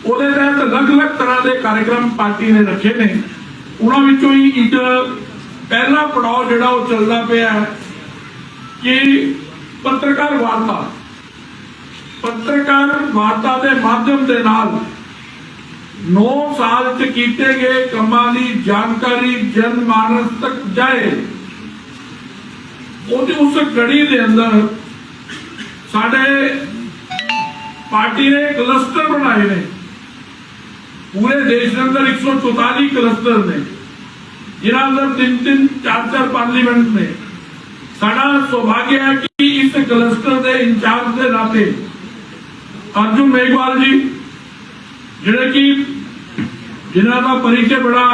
ਉਹਦੇ ਤਹਿਤ ਅਲੱਗ-ਅਲੱਗ ਤਰ੍ਹਾਂ ਦੇ ਕਾਰਜਕ੍ਰਮ ਪਾਰਟੀ ਨੇ ਰੱਖੇ ਨੇ। ਉਹਨਾਂ ਵਿੱਚੋਂ ਹੀ ਇੱਕ ਪਹਿਲਾ ਪੜਾਅ ਜਿਹੜਾ ਉਹ ਚੱਲਦਾ ਪਿਆ ਕਿ ਪੱਤਰਕਾਰ ਵਾਰਤਾ ਦੇ ਮਾਧਿਅਮ ਦੇ ਨਾਲ 9 ਸਾਲ ਚ ਕੀਤੇ ਗਏ ਕੰਮਾਂ ਦੀ ਜਾਣਕਾਰੀ ਜਨ ਮਾਨਸ ਤੱਕ ਜਾਏ। ਉਹਦੀ ਉਸ ਕੜੀ ਦੇ ਅੰਦਰ ਸਾਡੇ ਪਾर्टी ने क्लस्टर बनाए ने। पूरे देश के अंदर 144 क्लस्टर ने, जिन्हां अंदर 3-3, 4-4 पार्लीमेंट ने। साडा सौभाग्य है कि इस क्लस्टर के इंचार्ज के नाते अर्जुन मेघवाल जी, जिहड़े कि जिन्हां दा परिचय बड़ा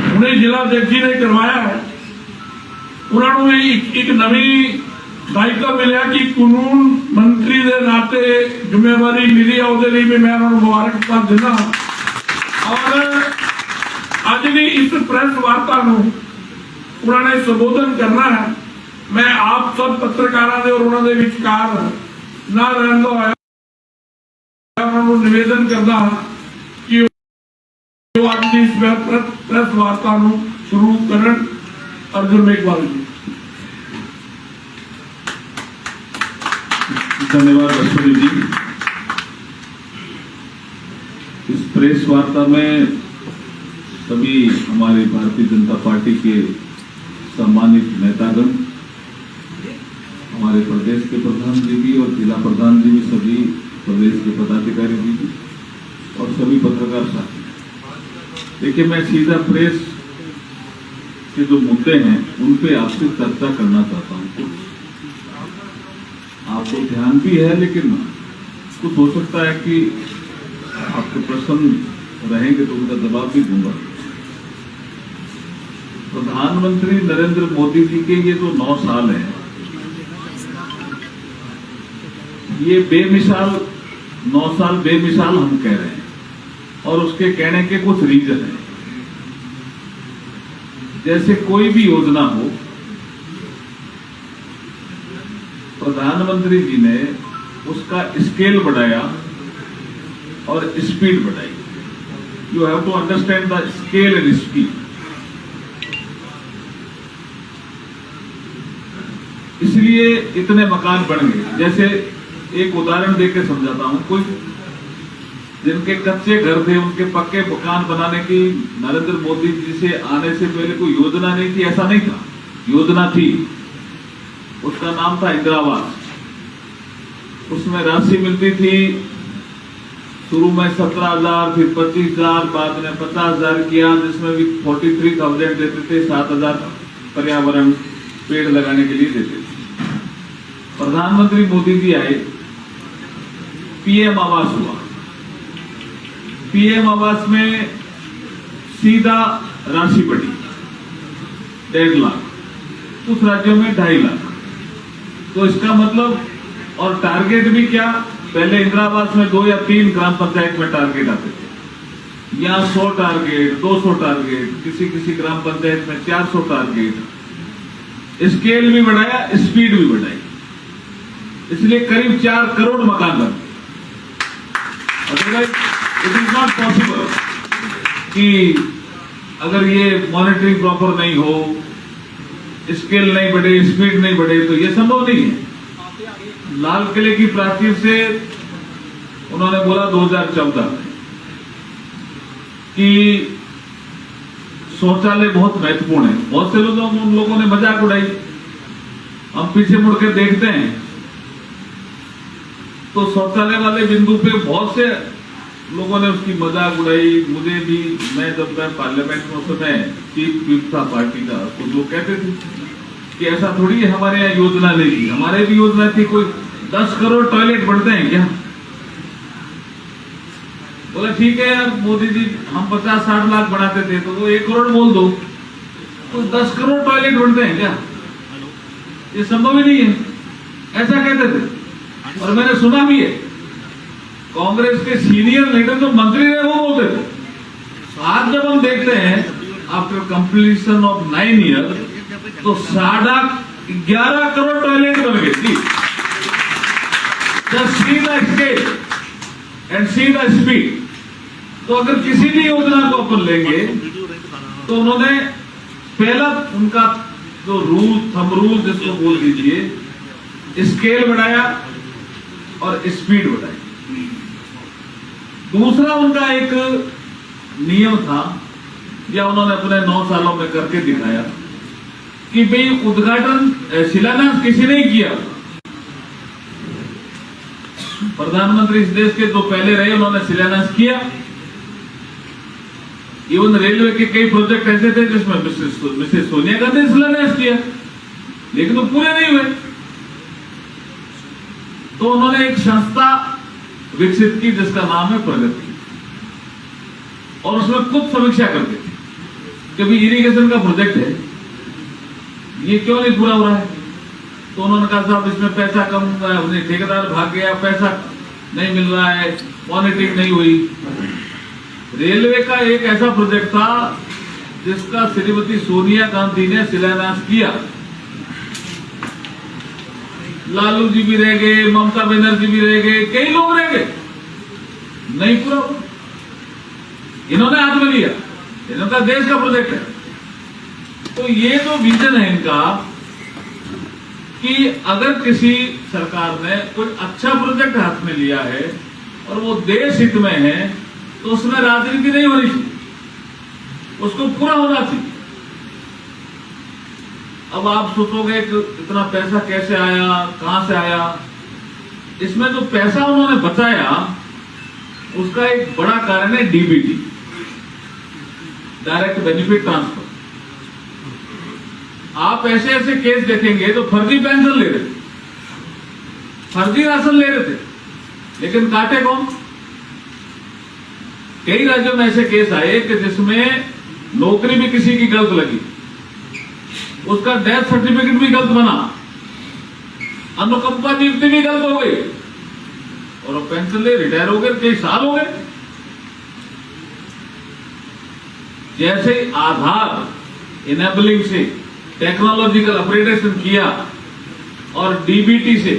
उन्हें जिला अध्यक्ष जी ने करवाया है, उन्होंने एक नवी दायित्व मिले कि कानून मंत्री के नाते जिम्मेवारी मिली है। उसके लिए भी मैं उन्होंने मुबारकबाद देना। और अज भी इस प्रेस वार्ता उन्होंने संबोधन करना है। मैं आप सब पत्रकारों के और उन्होंने विचकार ना रहता होया उन्होंने निवेदन करना कि आज की इस प्रेस वार्ता शुरू करन। अर्जुन मेघवाल जी। धन्यवाद अश्विनी जी। इस प्रेस वार्ता में सभी हमारे भारतीय जनता पार्टी के सम्मानित नेतागण, हमारे प्रदेश के प्रधान जी भी और जिला प्रधान जी भी, सभी प्रदेश के पदाधिकारी जी भी और सभी पत्रकार साथी। देखिए, मैं सीधा प्रेस के जो मुद्दे हैं उन पे आपसे चर्चा करना चाहता हूँ। आपको ध्यान भी है, लेकिन कुछ हो सकता है कि आपके प्रश्न रहेंगे तो उनका जवाब भी दूंगा। प्रधानमंत्री नरेंद्र मोदी जी के ये जो 9 साल हैं, ये बेमिसाल 9 साल बेमिसाल हम कह रहे हैं, और उसके कहने के कुछ रीजन हैं। जैसे कोई भी योजना हो, प्रधानमंत्री जी ने उसका स्केल बढ़ाया और स्पीड बढ़ाई। You have to understand the scale and speed. इसलिए इतने मकान बन गए। जैसे एक उदाहरण देकर समझाता हूं। कोई जिनके कच्चे घर थे उनके पक्के मकान बनाने की नरेंद्र मोदी जी से आने से पहले कोई योजना नहीं थी, ऐसा नहीं था। योजना थी, उसका नाम था इंदिरा आवास। उसमें राशि मिलती थी शुरू में 17,000, फिर 25,000, बाद में 50,000 किया, जिसमें भी 43,000 देते थे। 7,000 पर्यावरण पेड़ लगाने के लिए देते थे। प्रधानमंत्री मोदी जी आए, पीएम आवास हुआ। पीएम आवास में सीधा राशि बढ़ी 1.5 लाख, कुछ राज्यों में 2.5 लाख। तो इसका मतलब, और टारगेट भी क्या, पहले इंदिरा आवास में 2 या 3 ग्राम पंचायत में टारगेट आते थे। यहाँ 100 टारगेट, 200 टारगेट, किसी ग्राम पंचायत में 400 टारगेट। स्केल भी बढ़ाया, स्पीड भी बढ़ाई, इसलिए करीब 4 करोड़ मकान बन गए। Otherwise it is not possible कि अगर ये मॉनिटरिंग प्रॉपर नहीं हो, स्केल नहीं बढ़े, स्पीड नहीं बढ़े, तो ये संभव नहीं है। लाल किले की प्राचीर से उन्होंने बोला 2014 में कि शौचालय बहुत महत्वपूर्ण है। बहुत से उन लोगों ने मजाक उड़ाई। हम पीछे मुड़कर देखते हैं तो शौचालय वाले बिंदु पे बहुत से लोगों ने उसकी मजाक उड़ाई। मुझे भी, मैं जब मैं पार्लियामेंट में उस समय चीफ व्हिप था पार्टी का, तो लोग कहते थे कि ऐसा थोड़ी है, हमारे यहाँ योजना नहीं थी। हमारे भी योजना थी। कोई 10 करोड़ टॉयलेट बढ़ते हैं क्या? बोला ठीक है यार मोदी जी, हम 50-60 लाख बनाते थे तो वो 1 करोड़ बोल दो, तो 10 करोड़ टॉयलेट बढ़ते हैं क्या? ये संभव ही नहीं है, ऐसा कहते थे। और मैंने सुना भी है, कांग्रेस के सीनियर लीडर जो मंत्री रहे वो बोलते थे। आज जब हम देखते हैं आफ्टर कंप्लीशन ऑफ 9 ईयर तो 11.5 करोड़ टॉयलेट बन गए। जी, just see the scale. And see the speed. तो अगर किसी भी योजना को अपन लेंगे तो उन्होंने पहला उनका जो थंब रूल जिसको बोल दीजिए, स्केल बढ़ाया और स्पीड बढ़ाई। दूसरा उनका एक नियम था, या उन्होंने अपने 9 सालों में करके दिखाया कि भाई उद्घाटन शिलान्यास किसी ने किया। प्रधानमंत्री इस देश के जो पहले रहे उन्होंने शिलान्यास किया। इवन रेलवे के कई प्रोजेक्ट ऐसे थे जिसमें मिसेस सोनिया गांधी ने शिलान्यास किया, लेकिन वो पूरे नहीं हुए। तो उन्होंने एक संस्था विकसित की जिसका नाम है प्रगति, और उसमें खुद समीक्षा करते थे कि भाई इरिगेशन का प्रोजेक्ट है, ये क्यों नहीं पूरा हो रहा है। तो उन्होंने कहा साहब इसमें पैसा कम हुआ है, ठेकेदार भाग गया, पैसा नहीं मिल रहा है, मॉनिटरिंग नहीं हुई। रेलवे का एक ऐसा प्रोजेक्ट था जिसका श्रीमती सोनिया गांधी ने शिलान्यास किया, लालू जी भी रह गए, ममता बनर्जी भी रह गए, कई लोग रह गए, नहीं पूरा हुआ। इन्होंने हाथ में लिया, इनका देश का प्रोजेक्ट है। तो ये जो विजन है इनका कि अगर किसी सरकार ने कोई अच्छा प्रोजेक्ट हाथ में लिया है और वो देश हित में है तो उसमें राजनीति नहीं होनी चाहिए, उसको पूरा होना चाहिए। अब आप सोचोगे कि इतना पैसा कैसे आया, कहां से आया। इसमें जो पैसा उन्होंने बचाया उसका एक बड़ा कारण है डीबीटी, डायरेक्ट बेनिफिट ट्रांसफर। आप ऐसे ऐसे केस देखेंगे तो फर्जी पेंशन ले रहे थे, फर्जी राशन ले रहे थे, लेकिन काटे कौन। कई राज्यों में ऐसे केस आए कि जिसमें नौकरी भी किसी की गलत लगी, उसका डेथ सर्टिफिकेट भी गलत बना, अनुकंपा नियुक्ति भी गलत हो गई, और वो पेंशन ले रिटायर हो गए, कई साल हो गए। जैसे आधार इनेबलिंग से टेक्नोलॉजिकल अपग्रेडेशन किया और डीबीटी से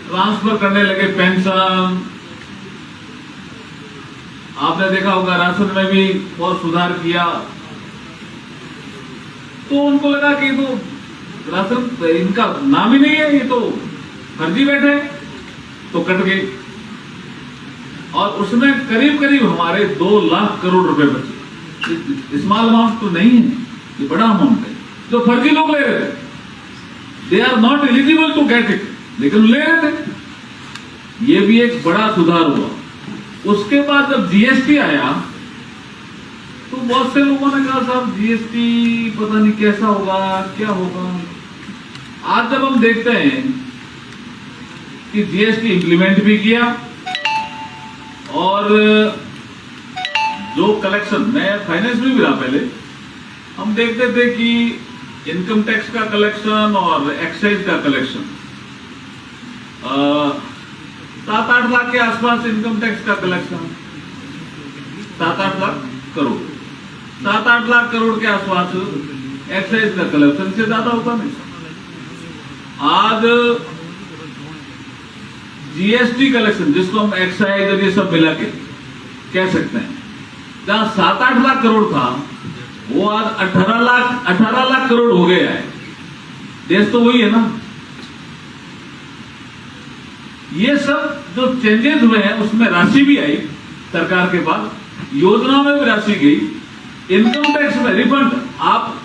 ट्रांसफर करने लगे पेंशन, आपने देखा होगा राशन में भी बहुत सुधार किया। तो उनको लगा कि तो राशन इनका नाम ही नहीं है, ये तो फर्जी बैठे, तो कट गए। और उसमें करीब करीब हमारे 2 लाख करोड़ रुपए बचे। स्मॉल अमाउंट तो नहीं है, ये बड़ा अमाउंट है जो फर्जी लोग ले रहे थे। They are not eligible to get it, लेकिन ले रहे थे। ये भी एक बड़ा सुधार हुआ। उसके बाद जब जीएसटी आया तो बहुत से लोगों ने कहा साहब जीएसटी पता नहीं कैसा होगा, क्या होगा। आज जब हम देखते हैं कि जीएसटी इंप्लीमेंट भी किया और जो कलेक्शन, मैं फाइनेंस में भी रहा पहले, हम देखते थे कि इनकम टैक्स का कलेक्शन और एक्साइज का कलेक्शन 7-8 लाख के आसपास इनकम टैक्स का कलेक्शन, 7-8 लाख करोड़, 7-8 लाख करोड़ के आसपास एक्साइज का कलेक्शन, से ज्यादा होता नहीं। आज जीएसटी कलेक्शन, जिसको हम एक्साइज और ये सब मिला के कह सकते हैं, जहां 7-8 लाख करोड़ था वो आज 18 लाख करोड़ हो गया है। देश तो वही है ना। ये सब जो चेंजेस हुए हैं उसमें राशि भी आई सरकार के पास, योजनाओं में भी राशि गई, इनकम टैक्स में रिफंड। आप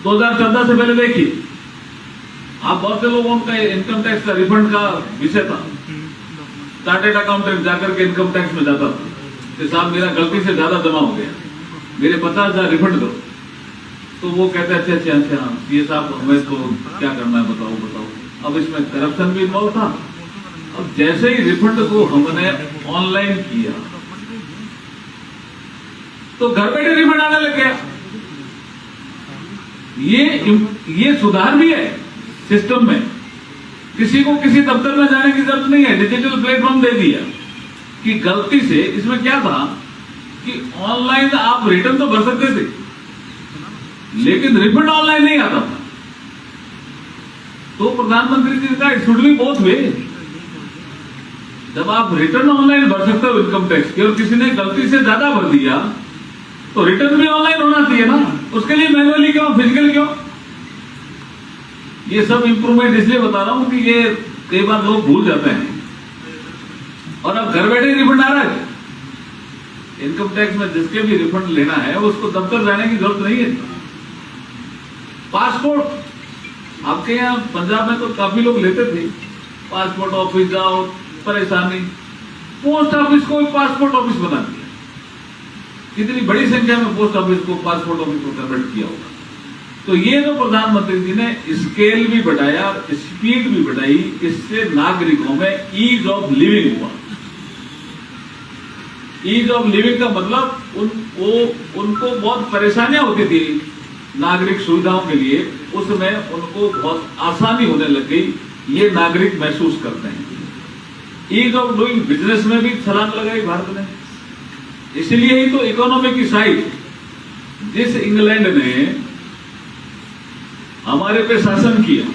2014 से पहले देखिए, आप बहुत से लोगों का इनकम टैक्स का रिफंड का विषय था। चार्टेड अकाउंटेंट जाकर के इनकम टैक्स में जाता था कि साहब मेरा गलती से ज्यादा जमा हो गया, मेरे 50,000 रिफंड करो। तो वो कहते अच्छा, ये साहब हमें तो क्या करना है, बताओ। अब इसमें करप्शन भी इन्वॉल्व था। अब जैसे ही रिफंड को हमने ऑनलाइन किया तो घर बैठे रिफंड आने लग गया। ये सुधार भी है सिस्टम में। किसी को किसी दफ्तर में जाने की जरूरत नहीं है, डिजिटल प्लेटफॉर्म दे दिया। कि गलती से इसमें क्या था कि ऑनलाइन आप रिटर्न तो भर सकते थे, लेकिन रिफंड ऑनलाइन नहीं आता था। तो प्रधानमंत्री जी ने कहा it should be both way. जब आप रिटर्न ऑनलाइन भर सकते हो इनकम टैक्स की और किसी ने गलती से ज्यादा भर दिया तो रिटर्न भी ऑनलाइन होना चाहिए ना, उसके लिए मैनुअली क्यों, फिजिकल क्यों? ये सब इंप्रूवमेंट इसलिए बता रहा हूं कि ये कई बार लोग भूल जाते हैं और अब घर बैठे रिफंड आ रहा है। इनकम टैक्स में जिसके भी रिफंड लेना है उसको दफ्तर जाने की जरूरत नहीं है। पासपोर्ट आपके यहाँ पंजाब में तो काफी लोग लेते थे, पासपोर्ट ऑफिस जाओ, परेशानी। पोस्ट ऑफिस को पासपोर्ट ऑफिस बना दिया, कितनी बड़ी संख्या में पोस्ट ऑफिस को पासपोर्ट ऑफिस को कन्वर्ट किया होगा। तो ये जो प्रधानमंत्री जी ने स्केल भी बढ़ाया, स्पीड भी बढ़ाई, इससे नागरिकों में ईज ऑफ लिविंग हुआ। ईज ऑफ लिविंग का मतलब उनको बहुत परेशानियां होती थी नागरिक सुविधाओं के लिए, उसमें उनको बहुत आसानी होने लग गई, ये नागरिक महसूस करते हैं। ईज ऑफ डूइंग बिजनेस में भी छलांग लगाई भारत ने, इसलिए ही तो इकोनॉमी की साइड जिस इंग्लैंड ने हमारे पे शासन किया,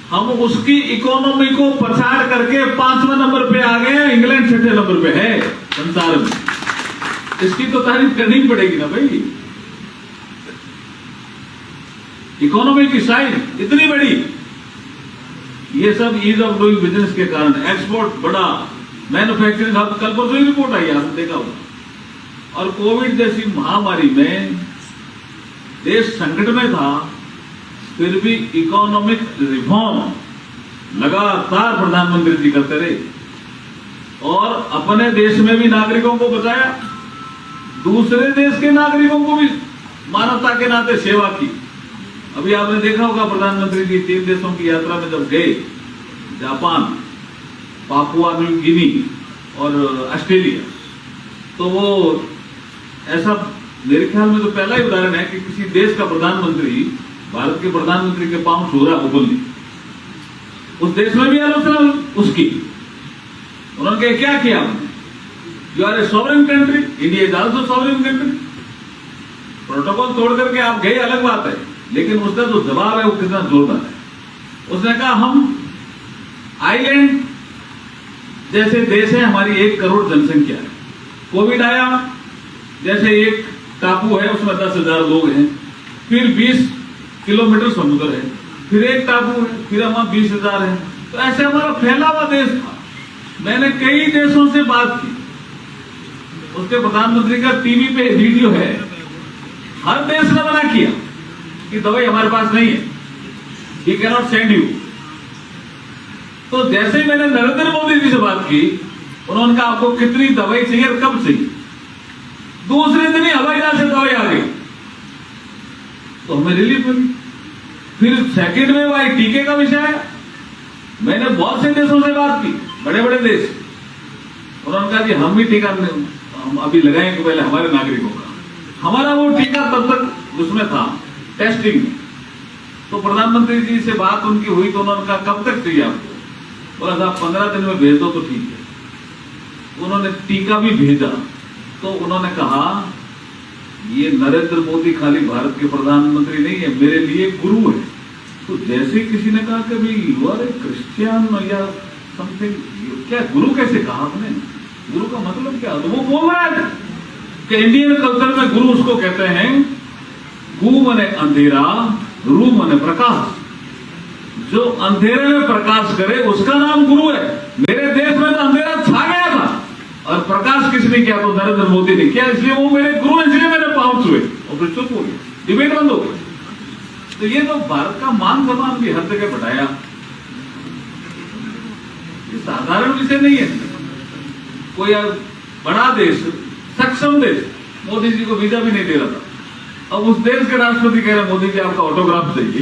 हम उसकी इकोनॉमी को पछाड़ करके 5वें नंबर पे आ गए, इंग्लैंड 6ठे नंबर पे है संसार में। इसकी तो तारीफ करनी पड़ेगी ना भाई। इकोनॉमी की साइड इतनी बड़ी, ये सब ईज ऑफ डूइंग बिजनेस के कारण, एक्सपोर्ट बड़ा, मैन्युफैक्चरिंग हब, कल परसों ही रिपोर्ट आई, आपने देखा होगा। और कोविड जैसी महामारी में देश संकट में था, फिर भी इकोनॉमिक रिफॉर्म लगातार प्रधानमंत्री जी करते रहे और अपने देश में भी नागरिकों को बचाया, दूसरे देश के नागरिकों को भी मानवता के नाते सेवा की। अभी आपने देखा होगा प्रधानमंत्री जी 3 देशों की यात्रा में जब गए, जापान, पापुआ न्यू गिनी और ऑस्ट्रेलिया, तो वो ऐसा मेरे ख्याल में तो पहला ही उदाहरण है कि किसी देश का प्रधानमंत्री भारत के प्रधानमंत्री के पांव छू रहा ओपनली। उस देश में भी आलोचना उसकी, उन्होंने कहा क्या किया आपने? You are a sovereign country, India is also sovereign country. Protocol तोड़ करके आप गए अलग बात है, लेकिन उसका जो जवाब है वो कितना जोरदार है। उसने कहा हम आइलैंड जैसे देश है, हमारी 1 करोड़ जनसंख्या है, कोविड आया जैसे एक टापू है उसमें 10,000 लोग हैं, फिर 20 किलोमीटर समुद्र है, फिर एक टापू है, फिर वहां 20,000 है, तो ऐसे हमारा फैला हुआ देश था। मैंने कई देशों से बात की, उसके प्रधानमंत्री का टीवी पे वीडियो है, हर देश ने मना किया कि दवाई हमारे पास नहीं है, he can not send you. तो जैसे ही मैंने नरेंद्र मोदी जी से बात की, उन्होंने कहा आपको कितनी दवाई चाहिए और कब चाहिए, दूसरे दिन ही हवाई जहाज से दवाई आ गई, तो हमें रिलीफ मिली। फिर सेकंड में वही टीके का विषय है, मैंने बहुत से देशों से बात की, बड़े बड़े देश, उन्होंने कहा कि हम भी टीका हम अभी लगाएंगे पहले हमारे नागरिकों का। हमारा वो टीका तब तक उसमें था टेस्टिंग में। तो प्रधानमंत्री जी से बात उनकी हुई तो उन्होंने कहा कब तक चाहिए आपको? बोला साहब 15 दिन में भेज दो तो ठीक है। उन्होंने टीका भी भेजा तो उन्होंने कहा ये नरेंद्र मोदी खाली भारत के प्रधानमंत्री नहीं है, मेरे लिए गुरु है। तो जैसे किसी ने कहा कि भाई यू आर ए क्रिश्चियन या समथिंग, क्या गुरु कैसे कहा आपने? गुरु का मतलब क्या? तो वो बोल रहा है कि इंडियन कल्चर में गुरु उसको कहते हैं, गु मने अंधेरा, रू मने प्रकाश। जो अंधेरे में प्रकाश करे उसका नाम गुरु है। मेरे देश में तो अंधेरा छा गया था और प्रकाश किसने किया? तो नरेंद्र मोदी ने किया, इसलिए वो मेरे गुरु हैं, इसलिए मेरे पांव छुए और फिर चुप हो गए, डिबेट बंद हो गई। तो ये तो भारत का मान सम्मान भी हर जगह बढ़ाया, ये साधारण विषय नहीं है। कोई बड़ा देश, सक्षम देश मोदी जी को वीजा भी नहीं दे रहा था, अब उस देश के राष्ट्रपति कह रहे मोदी जी आपका ऑटोग्राफ चाहिए।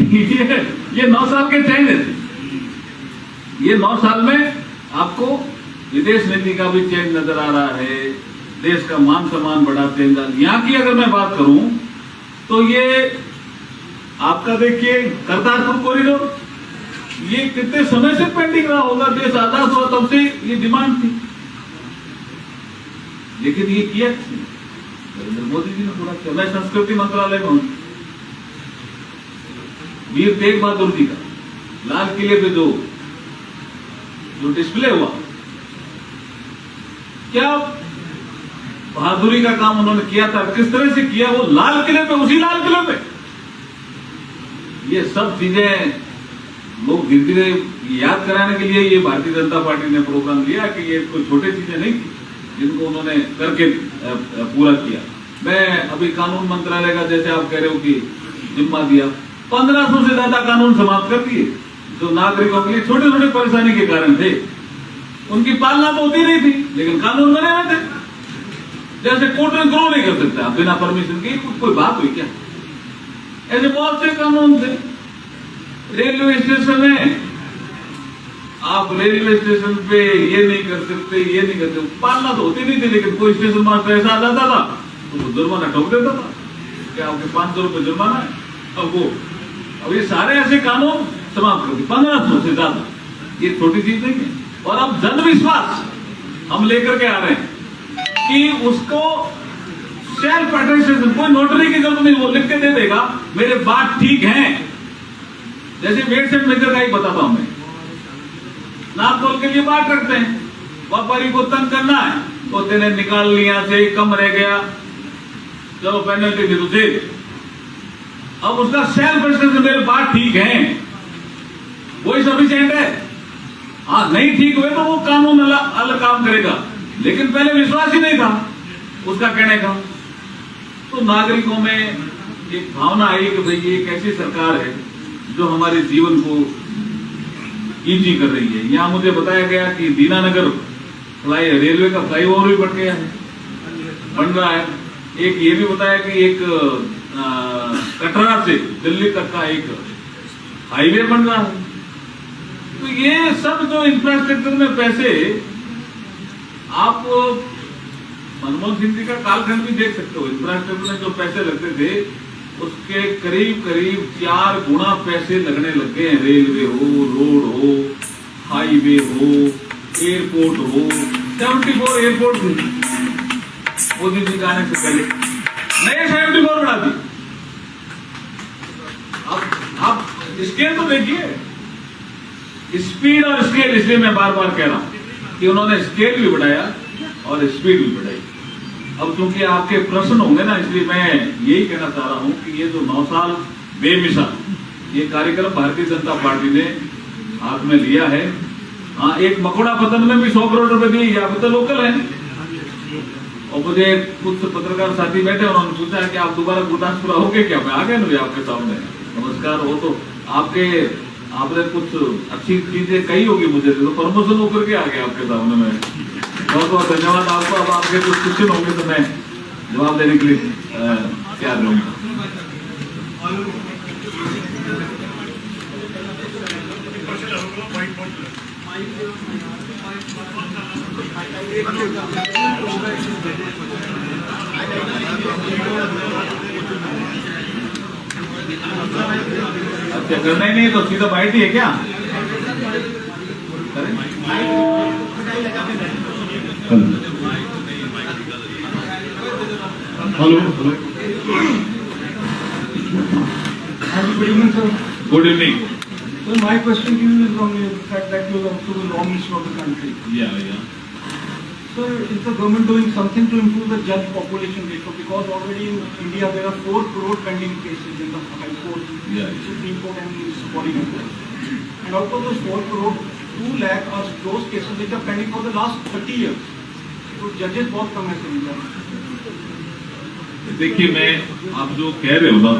ये 9 साल के चेंज है। ये 9 साल में आपको विदेश नीति का भी चेंज नजर आ रहा है, देश का मान सम्मान बड़ा चेंज। यहाँ की अगर मैं बात करूं तो ये आपका देखिए करतारपुर कॉरिडोर, ये कितने समय से पेंडिंग रहा होगा, देश आजाद हुआ तब से ये डिमांड थी, लेकिन ये किया नरेंद्र मोदी जी ने पूरा किया। मैं संस्कृति मंत्रालय में हूं, वीर तेग बहादुर जी का लाल किले पे जो जो डिस्प्ले हुआ, क्या बहादुरी का काम उन्होंने किया था, किस तरह से किया वो लाल किले पे, उसी लाल किले पे। ये सब चीजें लोग धीरे धीरे याद कराने के लिए ये भारतीय जनता पार्टी ने प्रोग्राम लिया कि ये कोई छोटी चीजें नहीं थी जिनको उन्होंने करके पूरा किया। मैं अभी कानून मंत्रालय का, जैसे आप कह रहे हो कि जिम्मा दिया, 1500 से ज्यादा कानून समाप्त कर दिए जो नागरिकों के लिए छोटे छोटे परेशानी के कारण थे। उनकी पालना तो होती नहीं थी लेकिन कानून बने हुए थे। जैसे कोर्ट में ग्रो नहीं कर सकते आप बिना परमिशन के, कोई बात हुई क्या? ऐसे बहुत से कानून थे। रेलवे स्टेशन है, आप रेलवे स्टेशन पे ये नहीं कर सकते, ये नहीं कर सकते, पालना तो होती नहीं थी लेकिन कोई स्टेशन मास्टर ऐसा आ जाता था तो वो जुर्माना ठोक देता था कि आपके 500 रुपए जुर्माना है। अब ये सारे ऐसे कानून समाप्त कर दिए, 1500 से ज्यादा। ये छोटी चीज नहीं है। और अब जन विश्वास हम लेकर के आ रहे हैं कि उसको सेल्फ अटेस्टेशन, कोई नोटरी की जरूरत नहीं, वो लिख के दे देगा मेरे बात ठीक है। जैसे वेट्स एंड मेजर का ही बताता हूं मैं, नाप तोल के लिए बात रखते हैं, व्यापारी को तंग करना है तो तेने निकाल लिया से कम रह गया, चलो पेनल्टी दे दो जेल। अब उसका सेल्फ अटेस्टेशन मेरे बात ठीक है, वही सफिशिएंट है। हाँ नहीं ठीक हुए तो वो कानून अलग काम करेगा, लेकिन पहले विश्वास ही नहीं था उसका कहने का। तो नागरिकों में एक भावना आई कि भाई ये एक ऐसी सरकार है जो हमारे जीवन को इजी कर रही है। यहाँ मुझे बताया गया कि दीनानगर रेलवे का फ्लाईओवर भी बन गया है, बन रहा है। एक ये भी बताया कि एक कटरा से दिल्ली तक का एक हाईवे बन रहा है। तो ये सब जो इंफ्रास्ट्रक्चर में पैसे, आप मनमोहन सिंह जी का कालखंड भी देख सकते हो, इंफ्रास्ट्रक्चर में जो पैसे लगते थे उसके करीब करीब 4 गुना पैसे लगने लग गए हैं। रेलवे हो, रोड हो, हाईवे हो, एयरपोर्ट हो। 74 एयरपोर्ट थे मोदी जी आने से पहले, नए 74 बढ़ा दी। अब आप स्केल तो देखिए, स्पीड और स्केल, इसलिए मैं बार बार कह रहा हूं कि उन्होंने स्केल भी बढ़ाया और स्पीड भी बढ़ाई। अब क्योंकि आपके प्रश्न होंगे ना, इसलिए मैं यही कहना चाह रहा हूं कि ये जो 9 साल बेमिसाल ये कार्यक्रम भारतीय जनता पार्टी ने हाथ में लिया है। हाँ, एक मकोड़ा पतन में भी 100 करोड़ रुपए दिए, यहाँ पे तो लोकल है। और मुझे कुछ पत्रकार साथी बैठे, उन्होंने पूछा कि आप दोबारा गुरदासपुर आओगे क्या? मैं आ गया ना आपके सामने, नमस्कार। हो तो आपने कुछ अच्छी चीजें कही होगी मुझे, तो प्रमोशन होकर के आ गया आपके सामने में। बहुत बहुत धन्यवाद आपको। अब आपके कुछ क्वेश्चन होंगे तो मैं जवाब देने के लिए तैयार रहूंगा। अच्छा, करना ही नहीं तो सीधा बाइट ही है क्या? Hello. Good evening, sir. Good evening. So my question to you is on the fact that you are up to the long list of the country. Yeah. Sir, is the government doing something to improve the judge population ratio? Because already in India there are 4 crore pending cases in the High Court, Yeah. Supreme Court and Supreme Court. And out of those 4 crore, 2 lakh are those cases which are pending for the last 30 years. So judges बहुत कम है sir इधर। देखिए, मैं आप जो कह रहे हो ना,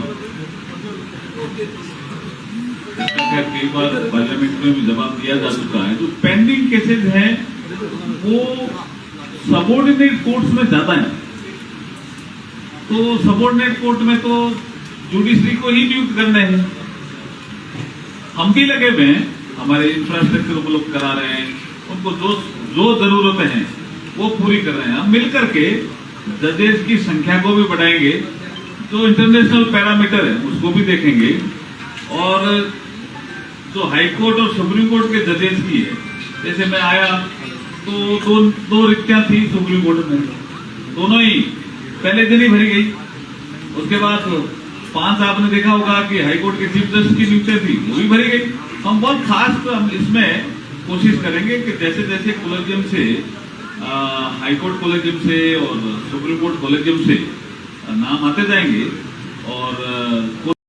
कई बार पार्लियामेंट में भी जवाब दिया जा चुका है। जो पेंडिंग केसेस हैं वो सबऑर्डिनेट कोर्ट्स में ज्यादा है। तो सबऑर्डिनेट कोर्ट में तो जुडिशरी को ही नियुक्त करना है। हम भी लगे हुए हैं, हमारे इंफ्रास्ट्रक्चर उपलब्ध करा रहे हैं, उनको जो जरूरतें हैं वो पूरी कर रहे हैं। हम मिलकर के जजेस की संख्या को भी बढ़ाएंगे, जो इंटरनेशनल पैरामीटर है उसको भी देखेंगे। और जो हाई कोर्ट और सुप्रीम कोर्ट के जजेस की है, जैसे मैं आया तो दो रिक्तियां थी सुप्रीम कोर्ट में, दोनों ही पहले दिन ही भरी गई। उसके बाद 5 आपने देखा होगा कि हाई कोर्ट के चीफ जस्टिस की नियुक्ति थी, वो भी भरी गई। हम बहुत खास इसमें कोशिश करेंगे कि जैसे जैसे कॉलेजियम से हाईकोर्ट कॉलेजियम से और सुप्रीम कोर्ट कॉलेजियम से नाम आते जाएंगे और